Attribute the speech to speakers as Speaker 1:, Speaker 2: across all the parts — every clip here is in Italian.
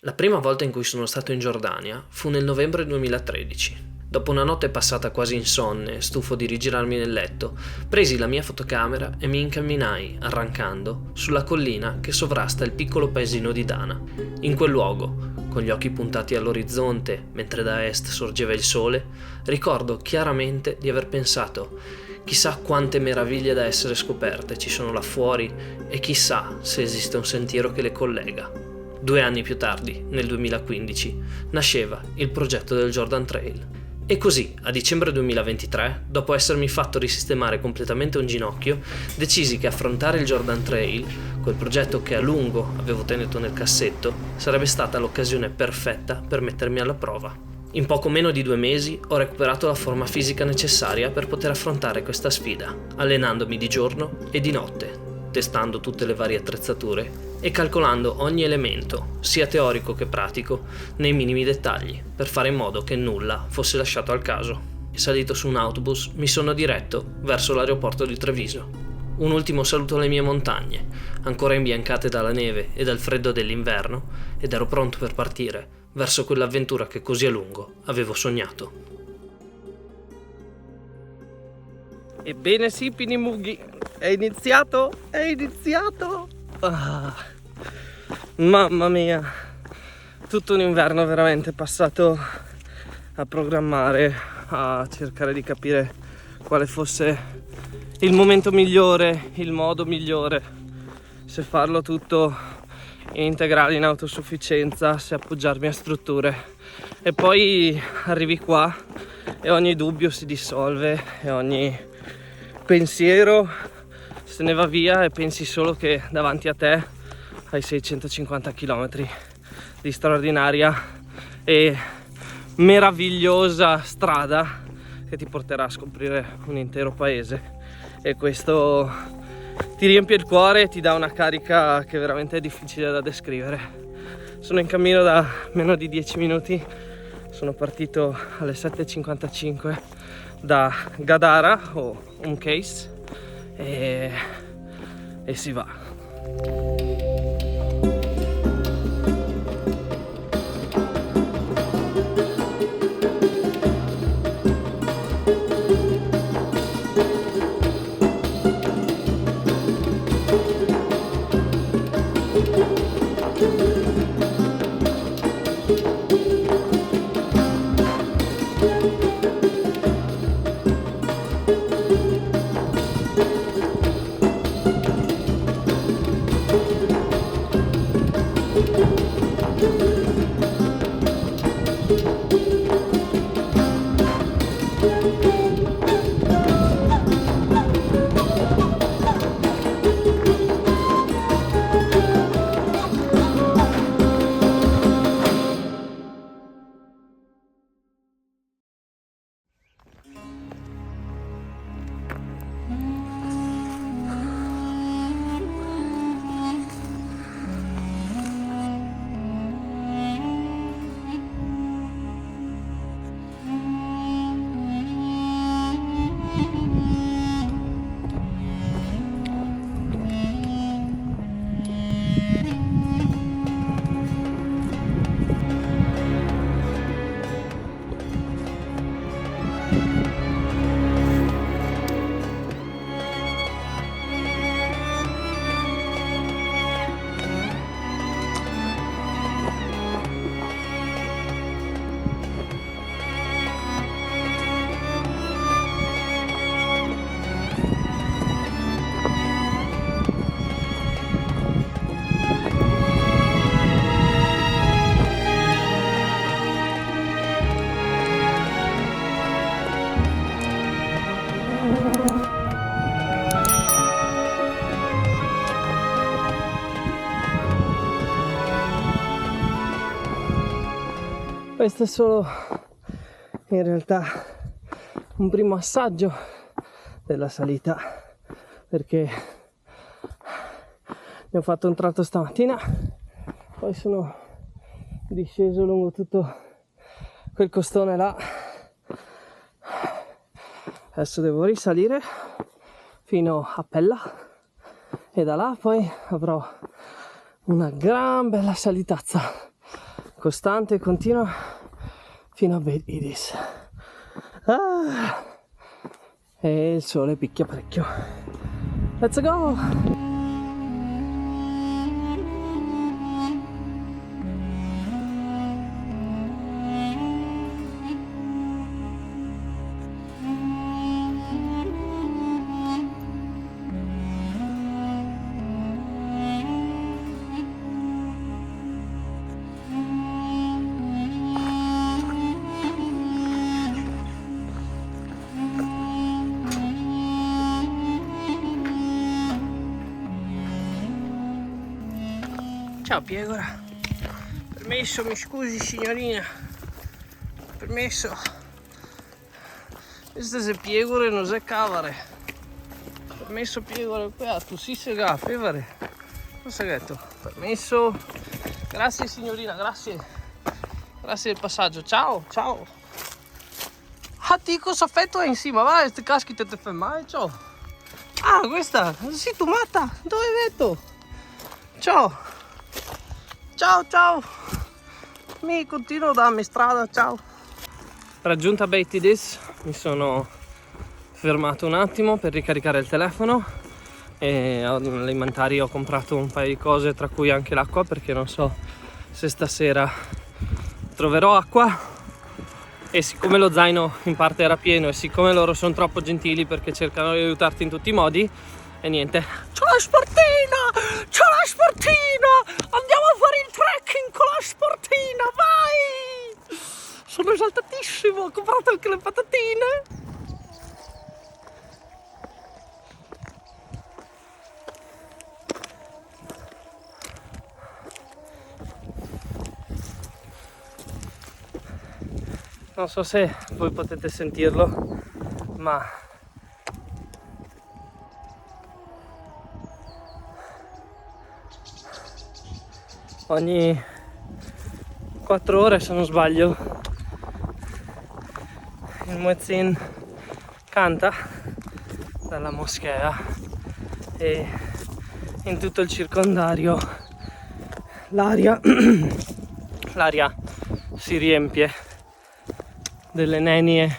Speaker 1: La prima volta in cui sono stato in Giordania fu nel novembre 2013. Dopo una notte passata quasi insonne, stufo di rigirarmi nel letto, presi la mia fotocamera e mi incamminai, arrancando, sulla collina che sovrasta il piccolo paesino di Dana. In quel luogo, con gli occhi puntati all'orizzonte, mentre da est sorgeva il sole, ricordo chiaramente di aver pensato: chissà quante meraviglie da essere scoperte ci sono là fuori e chissà se esiste un sentiero che le collega. 2 anni più tardi, nel 2015, nasceva il progetto del Jordan Trail. E così, a dicembre 2023, dopo essermi fatto risistemare completamente un ginocchio, decisi che affrontare il Jordan Trail, quel progetto che a lungo avevo tenuto nel cassetto, sarebbe stata l'occasione perfetta per mettermi alla prova. In poco meno di 2 mesi ho recuperato la forma fisica necessaria per poter affrontare questa sfida, allenandomi di giorno e di notte, testando tutte le varie attrezzature e calcolando ogni elemento, sia teorico che pratico, nei minimi dettagli, per fare in modo che nulla fosse lasciato al caso. Salito su un autobus, mi sono diretto verso l'aeroporto di Treviso. Un ultimo saluto alle mie montagne, ancora imbiancate dalla neve e dal freddo dell'inverno, ed ero pronto per partire verso quell'avventura che così a lungo avevo sognato.
Speaker 2: Ebbene sì, Pinimughi, è iniziato! Mamma mia, tutto un inverno veramente passato a programmare, a cercare di capire quale fosse il momento migliore, il modo migliore, se farlo tutto in integrale, in autosufficienza, se appoggiarmi a strutture. E poi arrivi qua e ogni dubbio si dissolve e ogni pensiero se ne va via e pensi solo che davanti a te hai 650 km di straordinaria e meravigliosa strada che ti porterà a scoprire un intero paese, e questo ti riempie il cuore e ti dà una carica che veramente è difficile da descrivere. Sono in cammino da meno di 10 minuti, sono partito alle 7:55 da Gadara o Case e si va. Questo è solo in realtà un primo assaggio della salita, perché ne ho fatto un tratto stamattina, poi sono disceso lungo tutto quel costone là. Adesso devo risalire fino a Pella e da là poi avrò una gran bella salitazza costante e continua fino a Beit Idis. E il sole picchia parecchio. Let's go! Ciao Piegora, permesso, mi scusi signorina, permesso, queste se Piegore non se cavare, permesso Piegore, qua tu si se gafevare, non segreto, permesso, grazie signorina, grazie del passaggio, ciao, ciao, ah ti cosa affetto è insieme, va, queste caschite te fai male, ciao, ah questa, sei tu matta, dove hai detto, ciao. Ciao, mi continuo a darmi strada, ciao. Raggiunta Beit Idis, mi sono fermato un attimo per ricaricare il telefono e all'alimentari ho comprato un paio di cose, tra cui anche l'acqua, perché non so se stasera troverò acqua, e siccome lo zaino in parte era pieno e siccome loro sono troppo gentili perché cercano di aiutarti in tutti i modi, e niente, c'ho la sportina, andiamo a fare il trekking con la sportina, vai, sono esaltatissimo, ho comprato anche le patatine. Non so se voi potete sentirlo, ma ogni 4 ore, se non sbaglio, il muezzin canta dalla moschea e in tutto il circondario l'aria si riempie delle nenie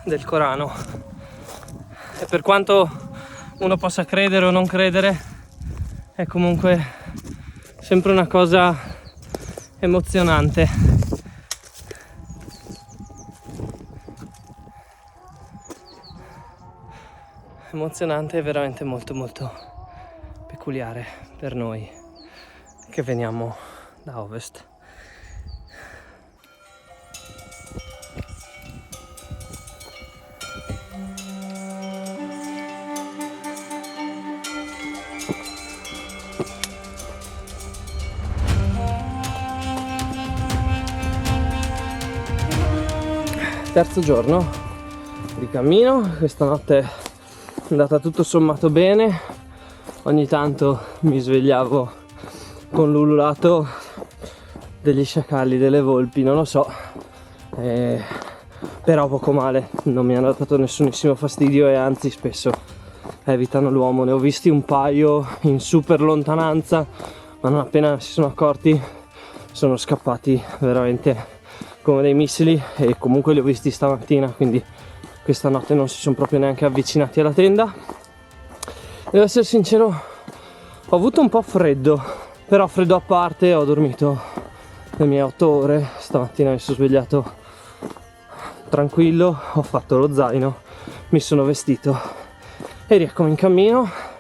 Speaker 2: del Corano, e per quanto uno possa credere o non credere, è comunque sempre una cosa emozionante. Emozionante e veramente molto molto peculiare per noi che veniamo da ovest. Terzo giorno di cammino, questa notte è andata tutto sommato bene, ogni tanto mi svegliavo con l'ululato degli sciacalli, delle volpi, non lo so, però poco male, non mi hanno dato nessunissimo fastidio e anzi spesso evitano l'uomo. Ne ho visti un paio in super lontananza, ma non appena si sono accorti sono scappati veramente come dei missili, e comunque li ho visti stamattina, quindi questa notte non si sono proprio neanche avvicinati alla tenda. Devo essere sincero, ho avuto un po' freddo, però freddo a parte, ho dormito le mie 8 ore, stamattina mi sono svegliato tranquillo, ho fatto lo zaino, mi sono vestito e rieccomi in cammino.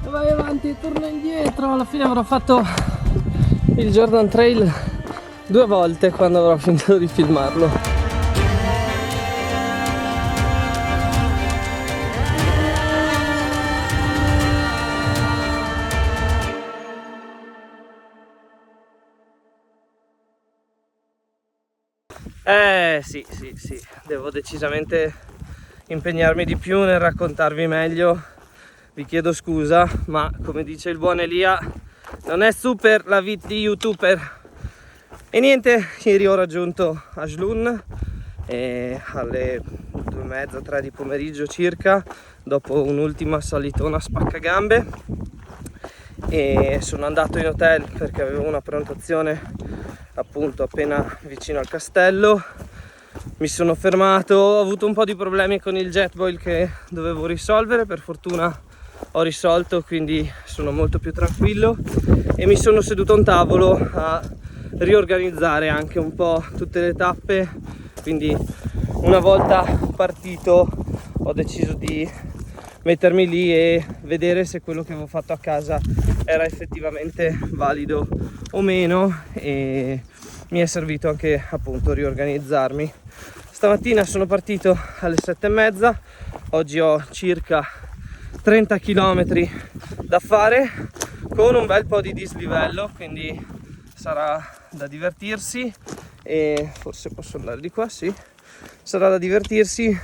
Speaker 2: Vai avanti, torna indietro. Alla fine avrò fatto il Jordan Trail 2 volte quando avrò finito di filmarlo. Sì, devo decisamente impegnarmi di più nel raccontarvi meglio. Vi chiedo scusa, ma come dice il buon Elia, non è super la vita di youtuber. E niente, ieri ho raggiunto Ajlun alle 2:30, 3 di pomeriggio circa, dopo un'ultima salitona spaccagambe, e sono andato in hotel perché avevo una prenotazione appunto appena vicino al castello. Mi sono fermato, ho avuto un po' di problemi con il jetboil che dovevo risolvere, per fortuna ho risolto, quindi sono molto più tranquillo, e mi sono seduto a un tavolo a riorganizzare anche un po' tutte le tappe. Quindi una volta partito ho deciso di mettermi lì e vedere se quello che avevo fatto a casa era effettivamente valido o meno, e mi è servito anche appunto riorganizzarmi. Stamattina sono partito alle 7:30, oggi ho circa 30 km da fare con un bel po' di dislivello, quindi sarà da divertirsi. E forse posso andare di qua, sì, sarà da divertirsi.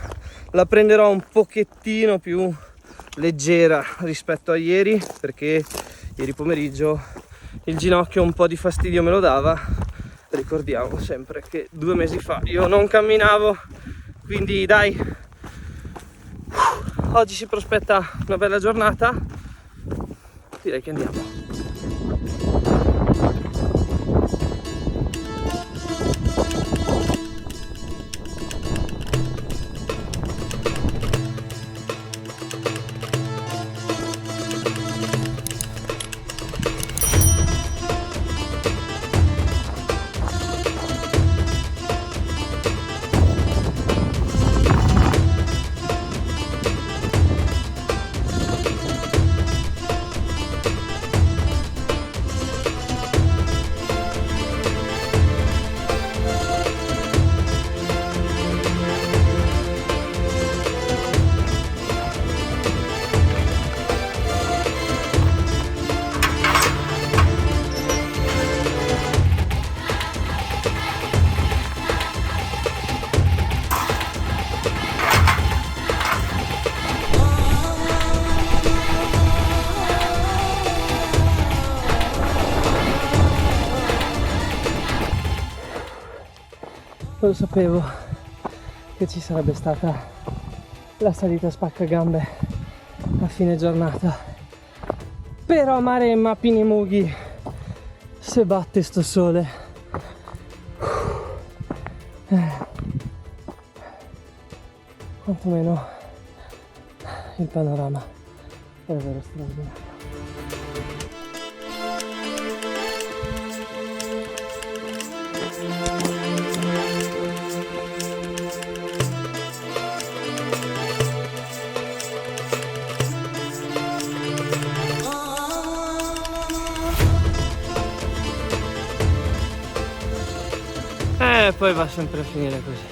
Speaker 2: La prenderò un pochettino più leggera rispetto a ieri, perché ieri pomeriggio il ginocchio un po' di fastidio me lo dava. Ricordiamo sempre che 2 mesi fa io non camminavo, quindi dai, oggi si prospetta una bella giornata, direi che andiamo. Lo sapevo che ci sarebbe stata la salita spaccagambe a fine giornata, però Maremma Pinemughi, se batte sto sole, quantomeno il panorama è davvero straordinario. E poi va sempre a finire così.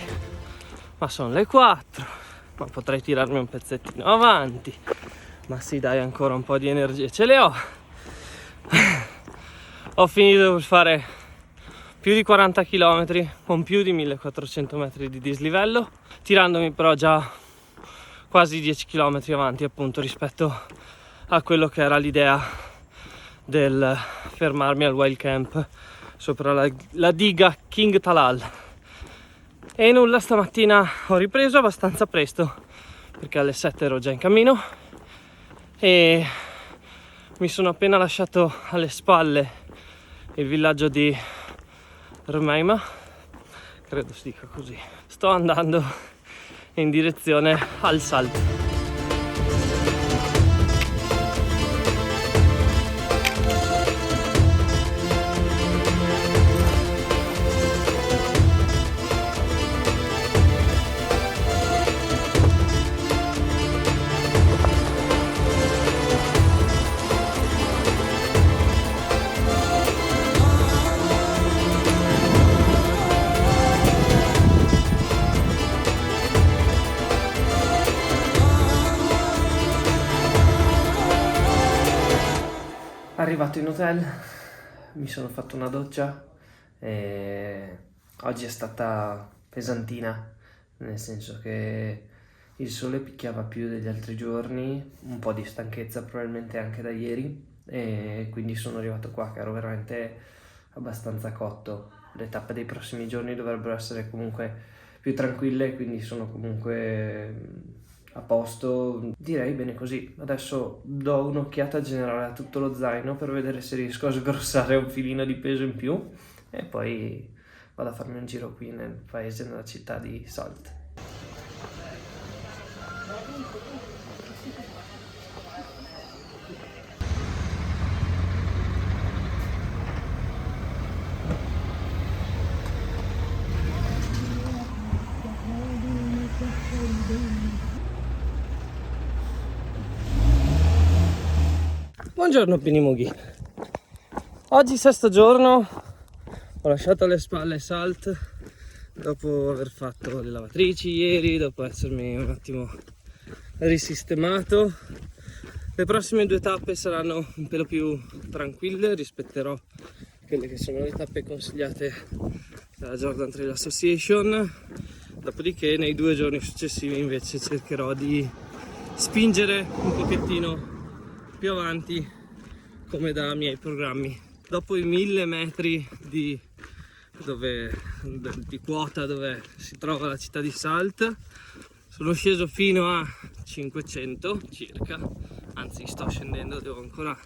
Speaker 2: Ma sono le 4, ma potrei tirarmi un pezzettino avanti. Ma sì, dai, ancora un po' di energie ce le ho. Ho finito per fare più di 40 km con più di 1400 metri di dislivello, tirandomi però già quasi 10 km avanti appunto rispetto a quello che era l'idea del fermarmi al wild camp sopra la diga King Talal. E nulla, stamattina ho ripreso abbastanza presto perché alle 7 ero già in cammino e mi sono appena lasciato alle spalle il villaggio di Rmeima, credo si dica così. Sto andando in direzione al Salt. Arrivato in hotel, mi sono fatto una doccia e
Speaker 1: Oggi è stata pesantina, nel senso che il sole picchiava più degli altri giorni, un po' di stanchezza probabilmente anche da ieri, e quindi sono arrivato qua che ero veramente abbastanza cotto. Le tappe dei prossimi giorni dovrebbero essere comunque più tranquille, quindi sono comunque a posto, direi bene così. Adesso do un'occhiata generale a tutto lo zaino per vedere se riesco a sgrossare un filino di peso in più e poi vado a farmi un giro qui nel paese, nella città di Salt.
Speaker 2: Buongiorno Pinimughi. Oggi sesto giorno, ho lasciato alle spalle Salt dopo aver fatto le lavatrici ieri, dopo essermi un attimo risistemato. Le prossime 2 tappe saranno un pelo più tranquille, rispetterò quelle che sono le tappe consigliate dalla Jordan Trail Association. Dopodiché nei 2 giorni successivi invece cercherò di spingere un pochettino più avanti come da miei programmi. Dopo i 1000 metri di quota dove si trova la città di Salt, sono sceso fino a 500 circa, anzi sto scendendo, devo ancora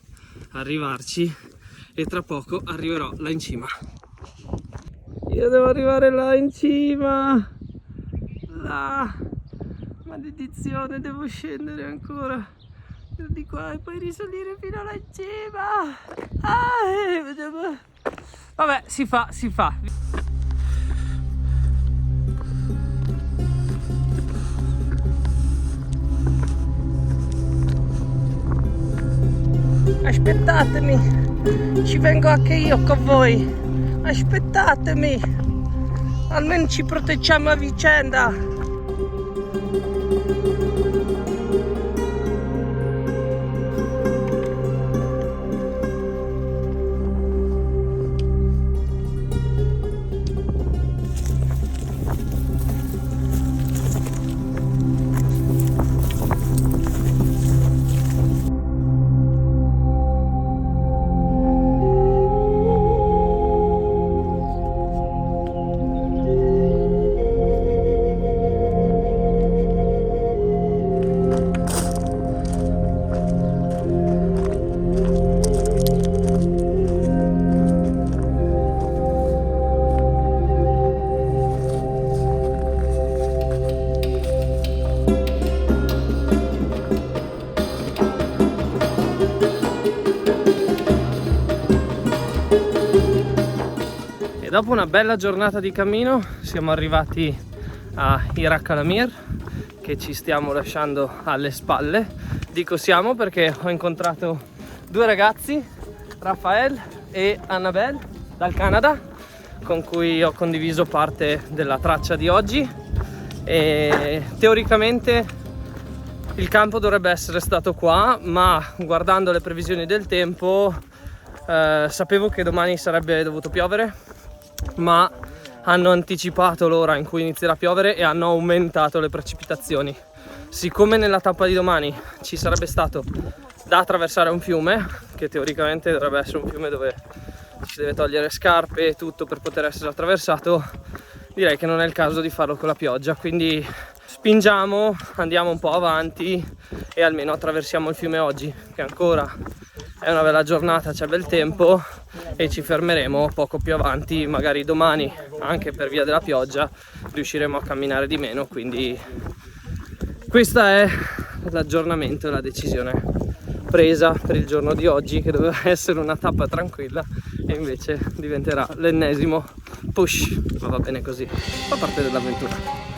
Speaker 2: arrivarci e tra poco arriverò là in cima. Io devo arrivare là in cima, là, maledizione, devo scendere ancora di qua e poi risalire fino alla cima. Vabbè, si fa. Aspettatemi, ci vengo anche io con voi. Aspettatemi, almeno ci proteggiamo a vicenda. E dopo una bella giornata di cammino siamo arrivati a Irak al-Amir, che ci stiamo lasciando alle spalle. Dico siamo perché ho incontrato 2 ragazzi, Rafael e Annabelle dal Canada, con cui ho condiviso parte della traccia di oggi, e teoricamente il campo dovrebbe essere stato qua, ma guardando le previsioni del tempo sapevo che domani sarebbe dovuto piovere, ma hanno anticipato l'ora in cui inizierà a piovere e hanno aumentato le precipitazioni. Siccome nella tappa di domani ci sarebbe stato da attraversare un fiume, che teoricamente dovrebbe essere un fiume dove si deve togliere scarpe e tutto per poter essere attraversato, direi che non è il caso di farlo con la pioggia, quindi spingiamo, andiamo un po' avanti e almeno attraversiamo il fiume oggi, che ancora è una bella giornata, c'è bel tempo, e ci fermeremo poco più avanti. Magari domani, anche per via della pioggia, riusciremo a camminare di meno, quindi questo è l'aggiornamento e la decisione presa per il giorno di oggi, che doveva essere una tappa tranquilla e invece diventerà l'ennesimo push, ma va bene così, fa parte dell'avventura.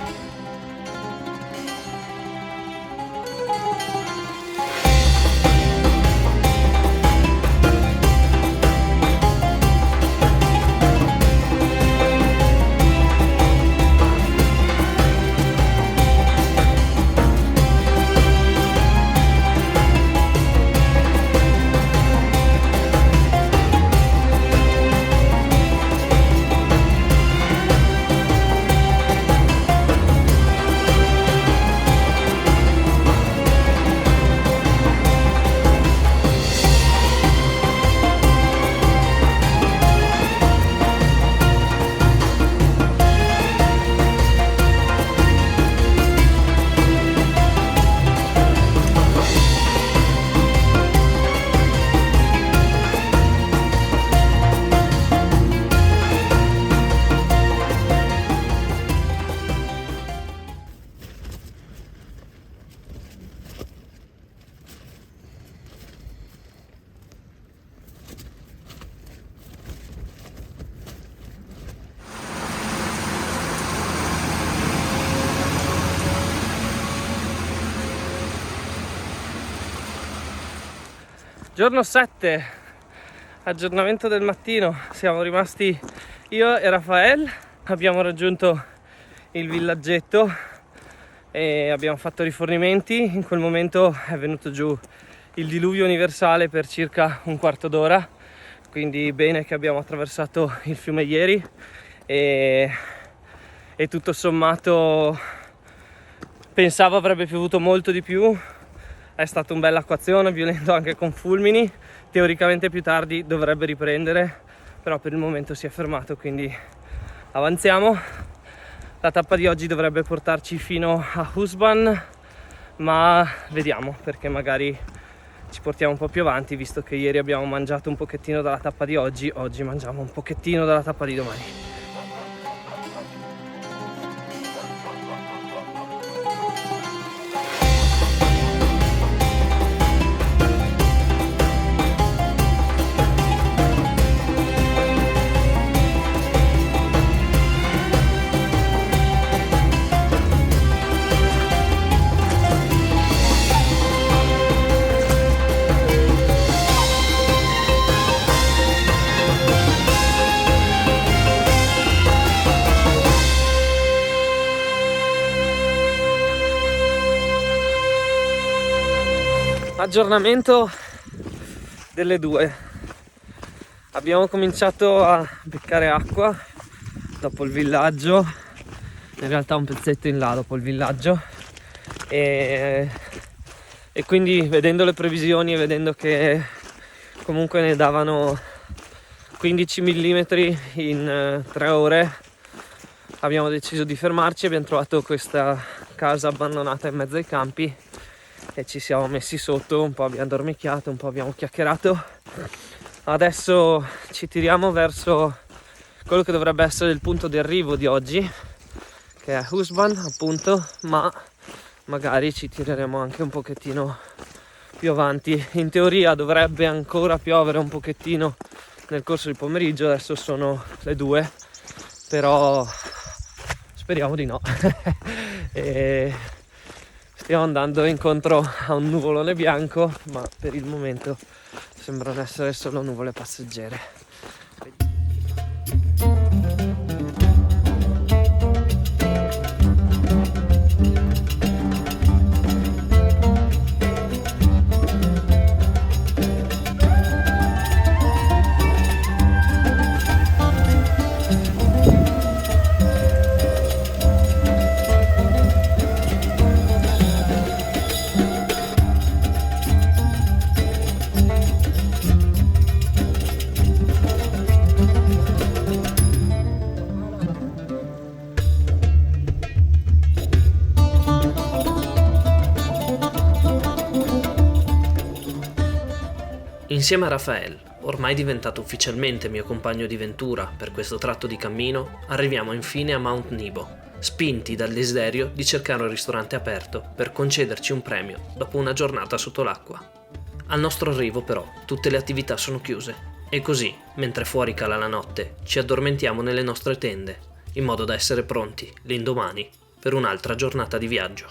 Speaker 2: Giorno 7, aggiornamento del mattino. Siamo rimasti io e Rafael, abbiamo raggiunto il villaggetto e abbiamo fatto rifornimenti. In quel momento è venuto giù il diluvio universale per circa un quarto d'ora, quindi bene che abbiamo attraversato il fiume ieri e tutto sommato pensavo avrebbe piovuto molto di più. È stata un bella acquazzone, violento anche con fulmini. Teoricamente più tardi dovrebbe riprendere, però per il momento si è fermato, quindi avanziamo. La tappa di oggi dovrebbe portarci fino a Husban, ma vediamo, perché magari ci portiamo un po' più avanti, visto che ieri abbiamo mangiato un pochettino dalla tappa di oggi mangiamo un pochettino dalla tappa di domani. Aggiornamento delle 2. Abbiamo cominciato a beccare acqua dopo il villaggio, in realtà un pezzetto in là dopo il villaggio, e quindi vedendo le previsioni e vedendo che comunque ne davano 15 mm in 3 ore, abbiamo deciso di fermarci. Abbiamo trovato questa casa abbandonata in mezzo ai campi e ci siamo messi sotto, un po' abbiamo dormicchiato, un po' abbiamo chiacchierato. Adesso ci tiriamo verso quello che dovrebbe essere il punto di arrivo di oggi, che è Husban appunto, ma magari ci tireremo anche un pochettino più avanti. In teoria dovrebbe ancora piovere un pochettino nel corso del pomeriggio, adesso sono le 2, però speriamo di no. E stiamo andando incontro a un nuvolone bianco, ma per il momento sembrano essere solo nuvole passeggere.
Speaker 1: Insieme a Rafael, ormai diventato ufficialmente mio compagno di ventura per questo tratto di cammino, arriviamo infine a Mount Nebo, spinti dal desiderio di cercare un ristorante aperto per concederci un premio dopo una giornata sotto l'acqua. Al nostro arrivo però tutte le attività sono chiuse e così, mentre fuori cala la notte, ci addormentiamo nelle nostre tende, in modo da essere pronti l'indomani per un'altra giornata di viaggio.